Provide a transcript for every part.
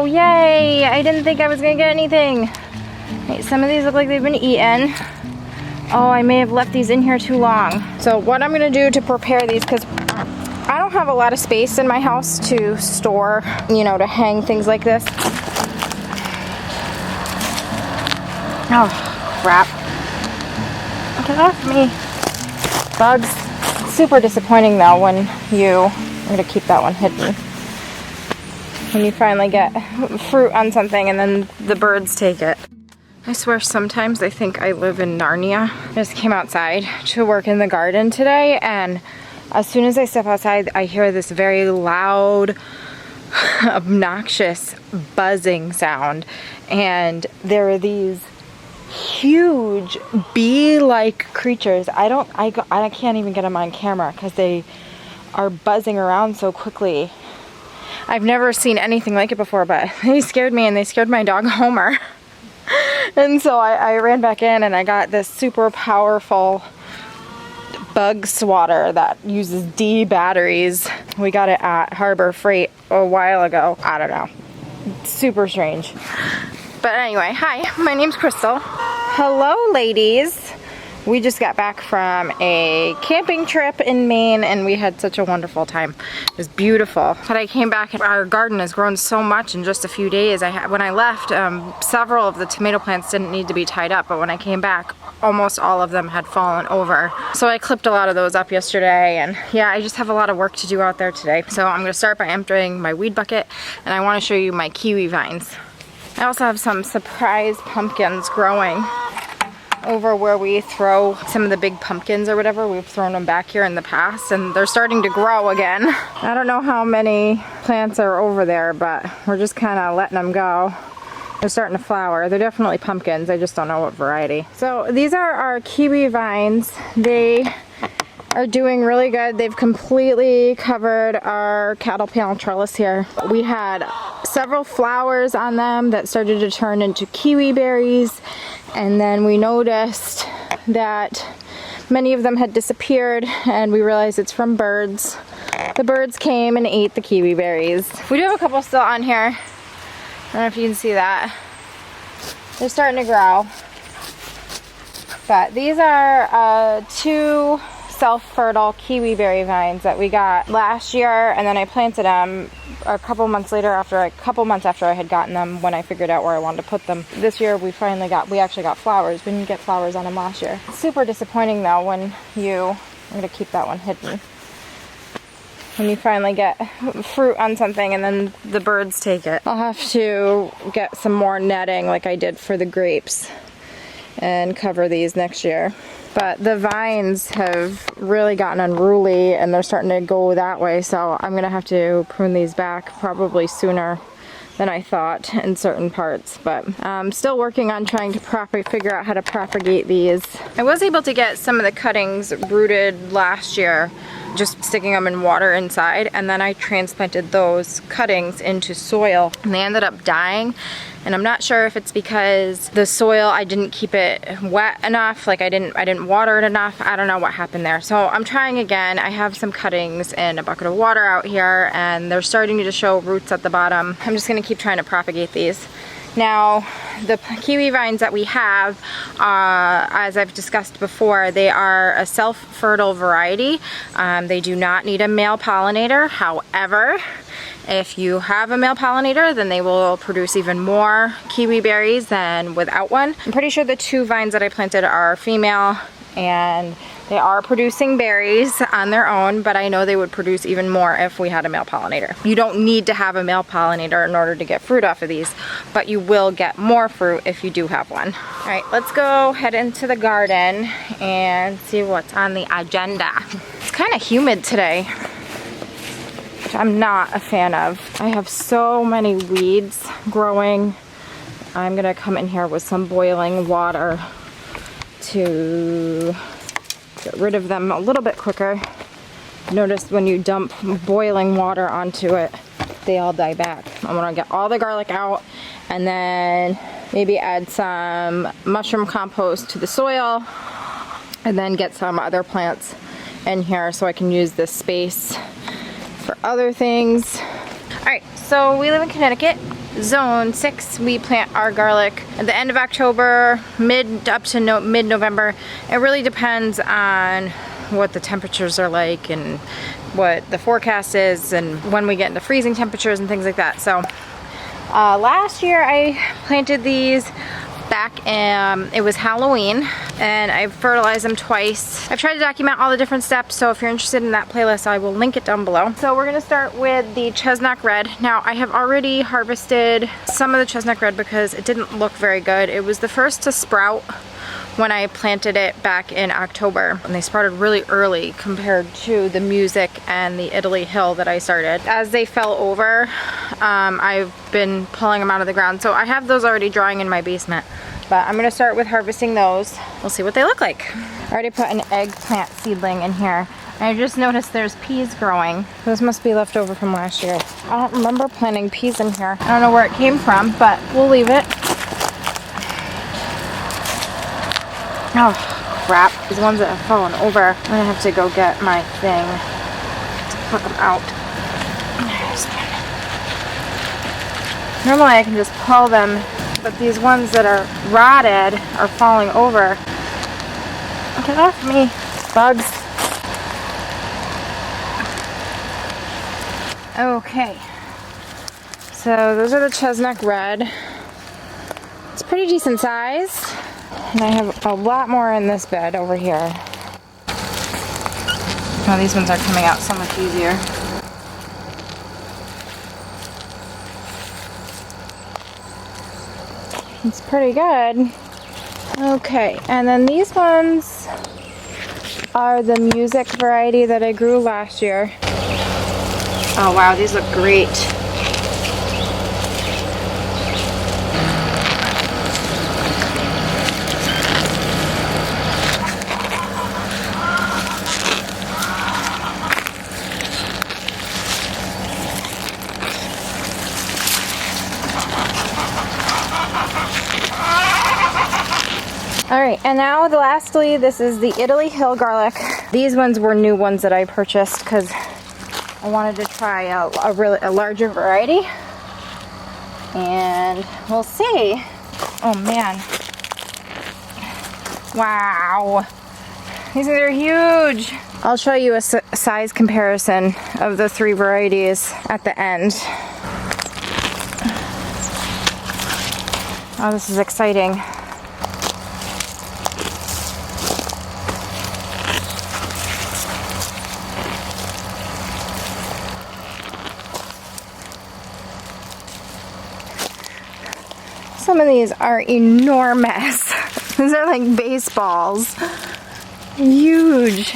Oh, yay! I didn't think I was gonna get anything. Wait, some of these look like they've been eaten. Oh, I may have left these in here too long. So what I'm gonna do to prepare these, because I don't have a lot of space in my house to store, you know, to hang things like this. Oh, crap. Get off me. Bugs. Super disappointing though when I'm gonna keep that one hidden. When you finally get fruit on something and then the birds take it. I swear sometimes I think I live in Narnia. I just came outside to work in the garden today, and as soon as I step outside, I hear this very loud, obnoxious buzzing sound. And there are these huge bee-like creatures. I can't even get them on camera because they are buzzing around so quickly. I've never seen anything like it before, but they scared me and they scared my dog Homer. And so I ran back in and I got this super powerful bug swatter that uses D batteries. We got it at Harbor Freight a while ago. I don't know. Super strange. But anyway, hi, my name's Crystal. Hello, ladies. We just got back from a camping trip in Maine and we had such a wonderful time. It was beautiful. But I came back and our garden has grown so much in just a few days. When I left, several of the tomato plants didn't need to be tied up, but when I came back, almost all of them had fallen over. So I clipped a lot of those up yesterday, and yeah, I just have a lot of work to do out there today. So I'm gonna start by emptying my weed bucket, and I wanna show you my kiwi vines. I also have some surprise pumpkins growing over where we throw some of the big pumpkins or whatever. We've thrown them back here in the past and they're starting to grow again. I don't know how many plants are over there, but we're just kind of letting them go. They're starting to flower. They're definitely pumpkins. I just don't know what variety. So these are our kiwi vines. They are doing really good. They've completely covered our cattle panel trellis here. We had several flowers on them that started to turn into kiwi berries, and then we noticed that many of them had disappeared and we realized it's from birds. The birds came and ate the kiwi berries. We do have a couple still on here. I don't know if you can see that. They're starting to grow. But these are two self-fertile kiwi berry vines that we got last year, and then I planted them a couple months after I had gotten them, when I figured out where I wanted to put them. This year we actually got flowers. We didn't get flowers on them last year. Super disappointing though when I'm gonna keep that one hidden. When you finally get fruit on something and then the birds take it. I'll have to get some more netting like I did for the grapes and cover these next year. But the vines have really gotten unruly and they're starting to go that way, so I'm gonna have to prune these back probably sooner than I thought in certain parts. But I'm still working on trying to figure out how to propagate these. I was able to get some of the cuttings rooted last year, just sticking them in water inside, and then I transplanted those cuttings into soil and they ended up dying. And I'm not sure if it's because the soil, I didn't keep it wet enough, like I didn't water it enough. I don't know what happened there. So I'm trying again. I have some cuttings in a bucket of water out here and they're starting to show roots at the bottom. I'm just gonna keep trying to propagate these. Now, the kiwi vines that we have, as I've discussed before, they are a self-fertile variety. They do not need a male pollinator. However, if you have a male pollinator, then they will produce even more kiwi berries than without one. I'm pretty sure the two vines that I planted are female and they are producing berries on their own, but I know they would produce even more if we had a male pollinator. You don't need to have a male pollinator in order to get fruit off of these, but you will get more fruit if you do have one. All right, let's go head into the garden and see what's on the agenda. It's kind of humid today, which I'm not a fan of. I have so many weeds growing. I'm gonna come in here with some boiling water to get rid of them a little bit quicker. Notice when you dump boiling water onto it, they all die back. I want to get all the garlic out and then maybe add some mushroom compost to the soil and then get some other plants in here so I can use this space for other things. Alright, so we live in Connecticut zone 6, we plant our garlic at the end of October, up to mid-November. It really depends on what the temperatures are like and what the forecast is and when we get into freezing temperatures and things like that. So last year I planted these back it was Halloween, and I've fertilized them twice. I've tried to document all the different steps, so if you're interested in that playlist, I will link it down below. So we're gonna start with the Chesnok Red. Now I have already harvested some of the Chesnok Red because it didn't look very good. It was the first to sprout when I planted it back in October, and they sprouted really early compared to the Music and the Italy Hill that I started. As they fell over, I've been pulling them out of the ground, so I have those already drying in my basement, but I'm gonna start with harvesting those. We'll see what they look like. I already put an eggplant seedling in here. I just noticed there's peas growing. Those must be left over from last year. I don't remember planting peas in here. I don't know where it came from, but we'll leave it. Oh, crap. These ones that have fallen over. I'm gonna have to go get my thing to pluck them out. Normally I can just pull them, but these ones that are rotted are falling over. Get off me, bugs. Okay. So those are the Chesnok Red. It's pretty decent size. And I have a lot more in this bed over here. Oh, these ones are coming out so much easier. It's pretty good. Okay, and then these ones are the Music variety that I grew last year. Oh wow, these look great. Alright, and now lastly, this is the Italy Hill garlic. These ones were new ones that I purchased because I wanted to try a larger variety. And we'll see. Oh man. Wow. These are huge. I'll show you a size comparison of the 3 varieties at the end. Oh, this is exciting. Some of these are enormous. These are like baseballs. Huge.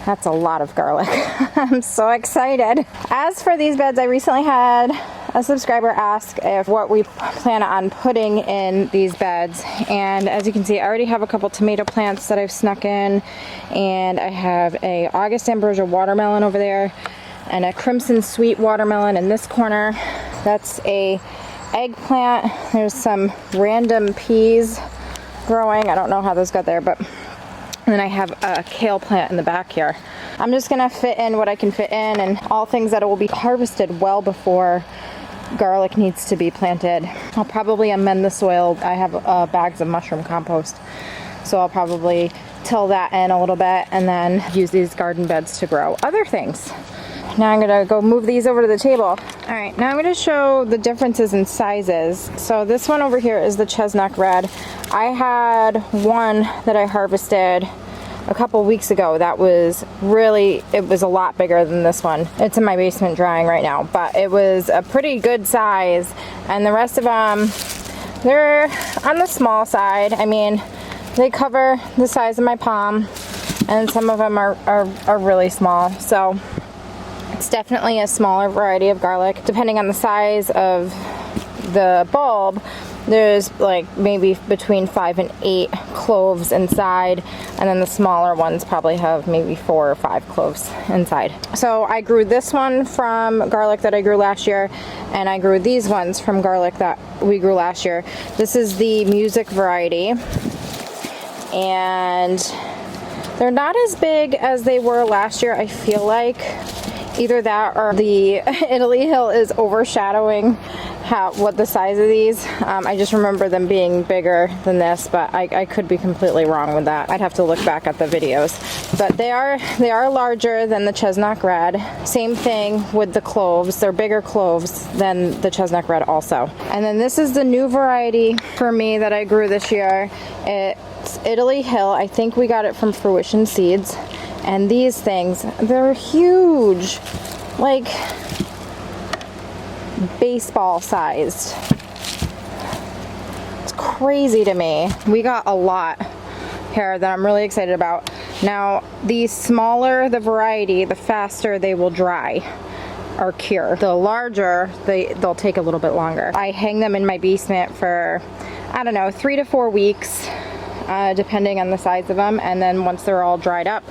That's a lot of garlic. I'm so excited. As for these beds, I recently had a subscriber ask if what we plan on putting in these beds, and as you can see, I already have a couple tomato plants that I've snuck in, and I have a August Ambrosia watermelon over there and a crimson sweet watermelon in this corner. That's a eggplant. There's some random peas growing. I don't know how those got there, but and then I have a kale plant in the back here. I'm just gonna fit in what I can fit in, and all things that will be harvested well before garlic needs to be planted. I'll probably amend the soil. I have bags of mushroom compost, so I'll probably till that in a little bit and then use these garden beds to grow other things. Now I'm gonna go move these over to the table. All right, now I'm gonna show the differences in sizes. So this one over here is the Chesnok Red. I had one that I harvested a couple weeks ago that was really, it was a lot bigger than this one. It's in my basement drying right now, but it was a pretty good size. And the rest of them, they're on the small side. I mean, they cover the size of my palm, and some of them are really small. So it's definitely a smaller variety of garlic. Depending on the size of the bulb, there's like maybe between 5 and 8 cloves inside, and then the smaller ones probably have maybe 4 or 5 cloves inside. So I grew this one from garlic that I grew last year, and I grew these ones from garlic that we grew last year. This is the Music variety, and they're not as big as they were last year, I feel like. Either that or the Italy Hill is overshadowing what the size of these. I just remember them being bigger than this, but I could be completely wrong with that. I'd have to look back at the videos. But they are larger than the Chesnok Red. Same thing with the cloves. They're bigger cloves than the Chesnok Red also. And then this is the new variety for me that I grew this year. It's Italy Hill. I think we got it from Fruition seeds. And these things, they're huge. Like baseball sized. It's crazy to me. We got a lot here that I'm really excited about. Now, the smaller the variety, the faster they will dry or cure. The larger, they'll take a little bit longer. I hang them in my basement for, I don't know, 3 to 4 weeks, depending on the size of them. And then once they're all dried up,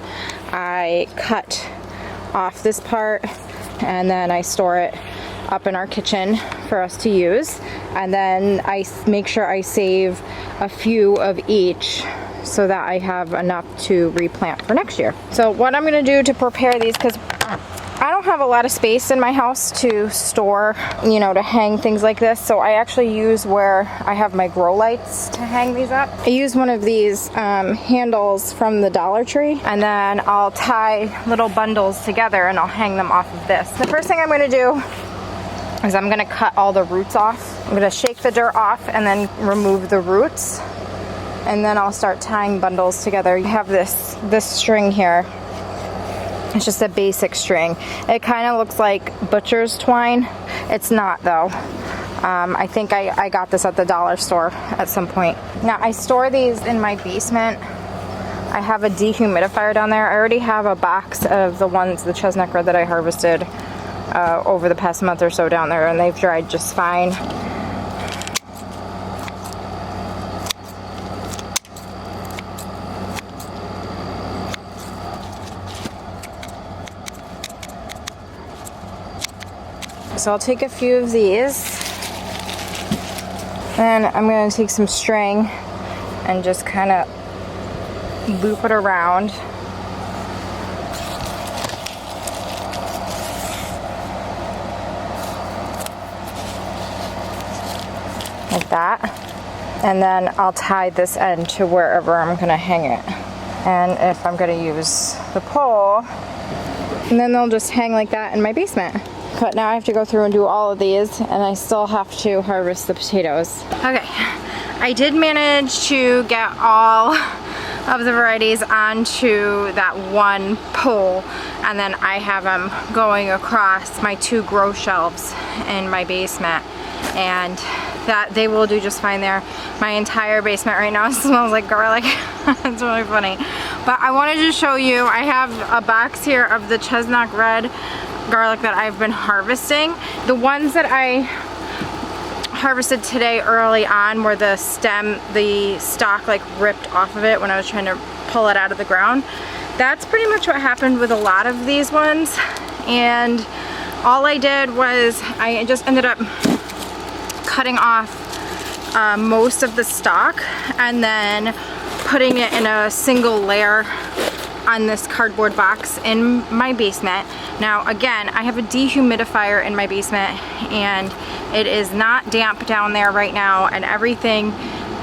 I cut off this part and then I store it up in our kitchen for us to use, and then I make sure I save a few of each so that I have enough to replant for next year. So what I'm gonna do to prepare these, because I don't have a lot of space in my house to store, you know, to hang things like this, so I actually use where I have my grow lights to hang these up. I use one of these handles from the Dollar Tree, and then I'll tie little bundles together and I'll hang them off of this. The first thing I'm gonna do is I'm gonna cut all the roots off. I'm gonna shake the dirt off and then remove the roots. And then I'll start tying bundles together. You have this string here. It's just a basic string. It kind of looks like butcher's twine. It's not though. I think I got this at the dollar store at some point. Now I store these in my basement. I have a dehumidifier down there. I already have a box of the ones, the Chesnok Red that I harvested over the past month or so down there, and they've dried just fine. So I'll take a few of these, and I'm going to take some string and just kind of loop it around. Like that. And then I'll tie this end to wherever I'm going to hang it. And if I'm going to use the pole, and then they'll just hang like that in my basement. But now I have to go through and do all of these, and I still have to harvest the potatoes. Okay, I did manage to get all of the varieties onto that one pole, and then I have them going across my 2 grow shelves in my basement, and that they will do just fine there. My entire basement right now smells like garlic. It's really funny. But I wanted to show you, I have a box here of the Chesnok Red garlic that I've been harvesting. The ones that I harvested today early on where the stalk like ripped off of it when I was trying to pull it out of the ground. That's pretty much what happened with a lot of these ones. And all I did was I just ended up cutting off most of the stalk and then putting it in a single layer on this cardboard box in my basement. Now again, I have a dehumidifier in my basement and it is not damp down there right now, and everything,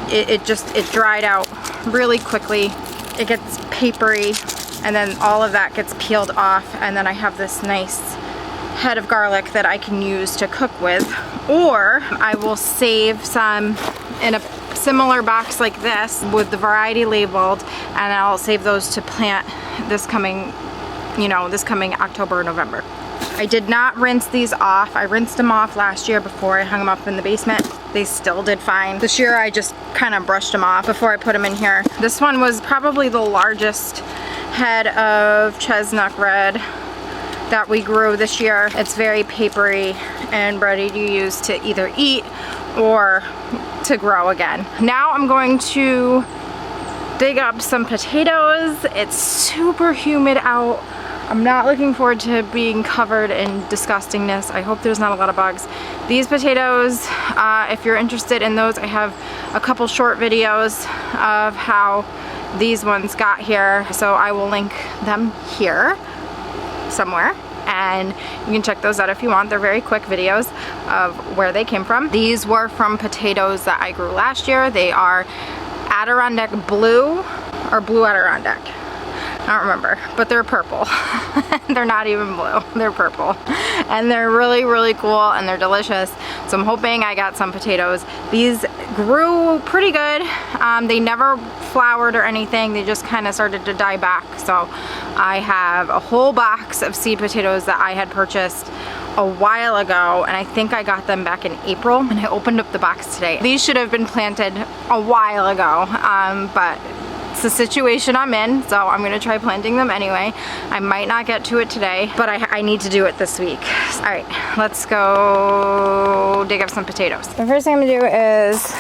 it dried out really quickly. It gets papery and then all of that gets peeled off, and then I have this nice head of garlic that I can use to cook with, or I will save some in a similar box like this with the variety labeled, and I'll save those to plant this coming, this coming October or November. I did not rinse these off. I rinsed them off last year before I hung them up in the basement. They still did fine. This year I just kind of brushed them off before I put them in here. This one was probably the largest head of Chesnok Red that we grew this year. It's very papery and ready to use to either eat or to grow again. Now I'm going to dig up some potatoes. It's super humid out. I'm not looking forward to being covered in disgustingness. I hope there's not a lot of bugs. These potatoes, if you're interested in those, I have a couple short videos of how these ones got here, so I will link them here somewhere. and you can check those out if you want. They're very quick videos of where they came from. These were from potatoes that I grew last year. They are Adirondack Blue or Blue Adirondack. I don't remember, but they're purple. They're not even blue, they're purple. And they're really, really cool and they're delicious. So I'm hoping I got some potatoes. These grew pretty good. They never flowered or anything. They just kind of started to die back. So I have a whole box of seed potatoes that I had purchased a while ago, and I think I got them back in April, and I opened up the box today. These should have been planted a while ago, but it's the situation I'm in, so I'm gonna try planting them anyway. I might not get to it today, but I need to do it this week. All right, let's go dig up some potatoes. The first thing I'm gonna do is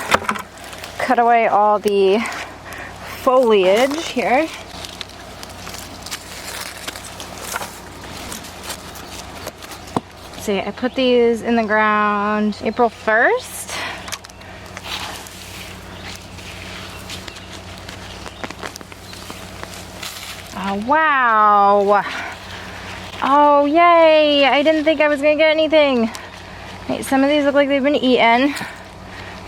cut away all the foliage here. See, I put these in the ground April 1st. Oh, wow. Oh, yay. I didn't think I was gonna get anything. Wait, some of these look like they've been eaten.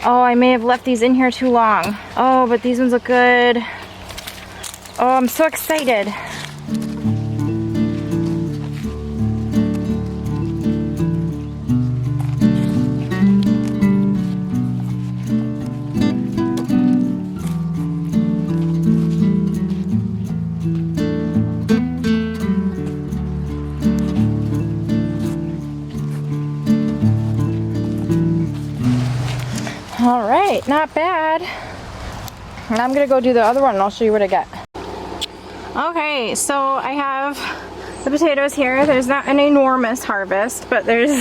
Oh, I may have left these in here too long. Oh, but these ones look good. Oh, I'm so excited. All right, not bad. And I'm gonna go do the other one and I'll show you what I get. Okay, so I have the potatoes here. There's not an enormous harvest, but there's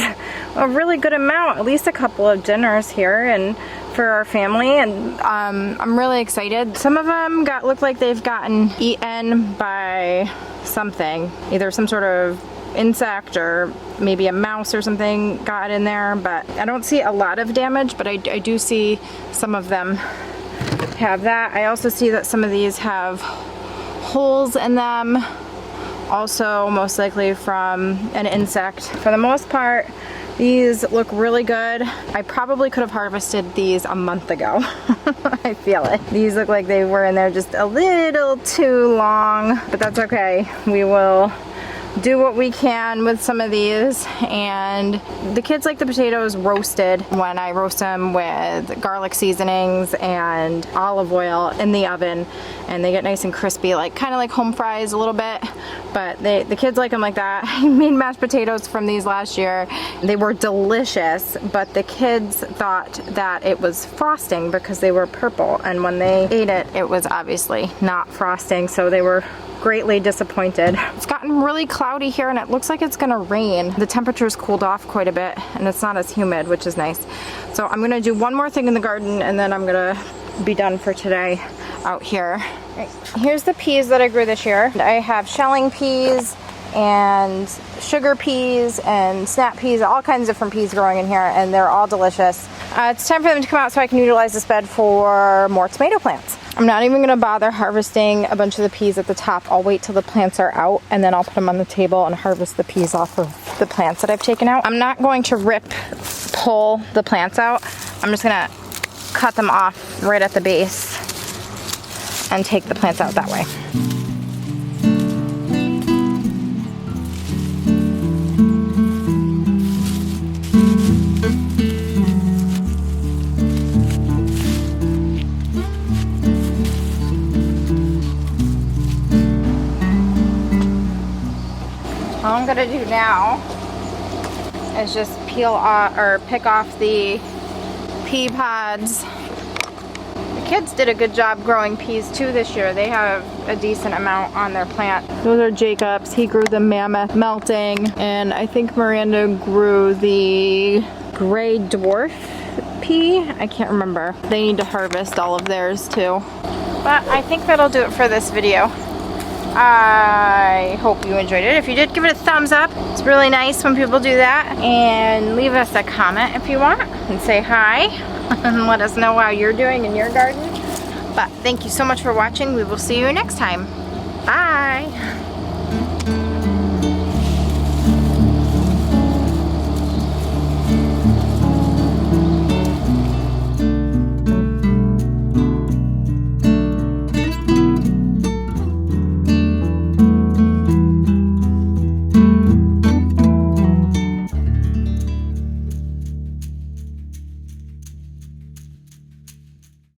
a really good amount, at least a couple of dinners here and for our family, and I'm really excited. Some of them look like they've gotten eaten by something, either some sort of insect or maybe a mouse or something got in there, but I don't see a lot of damage, but I do see some of them have that. I also see that some of these have holes in them, also most likely from an insect. For the most part, these look really good. I probably could have harvested these a month ago. I feel it. These look like they were in there just a little too long, but that's okay. We will do what we can with some of these, and the kids like the potatoes roasted when I roast them with garlic seasonings and olive oil in the oven, and they get nice and crispy, like kind of like home fries a little bit, but the kids like them like that. I made mashed potatoes from these last year. They were delicious, but the kids thought that it was frosting because they were purple, and when they ate it, it was obviously not frosting, so they were greatly disappointed. It's gotten really cloudy here and it looks like it's gonna rain. The temperature's cooled off quite a bit and it's not as humid, which is nice. So I'm gonna do one more thing in the garden and then I'm gonna be done for today out here. Right. Here's the peas that I grew this year. I have shelling peas and sugar peas and snap peas, all kinds of different peas growing in here, and they're all delicious. It's time for them to come out so I can utilize this bed for more tomato plants. I'm not even gonna bother harvesting a bunch of the peas at the top. I'll wait till the plants are out and then I'll put them on the table and harvest the peas off of the plants that I've taken out. I'm not going to pull the plants out. I'm just gonna cut them off right at the base and take the plants out that way. All I'm gonna do now is just peel off or pick off the pea pods. The kids did a good job growing peas too this year. They have a decent amount on their plant. Those are Jacob's. He grew the Mammoth Melting, and I think Miranda grew the Gray Dwarf pea. I can't remember. They need to harvest all of theirs too. But I think that'll do it for this video. I hope you enjoyed it. If you did, give it a thumbs up. It's really nice when people do that. And leave us a comment if you want and say hi and let us know how you're doing in your garden. But thank you so much for watching. We will see you next time. Bye.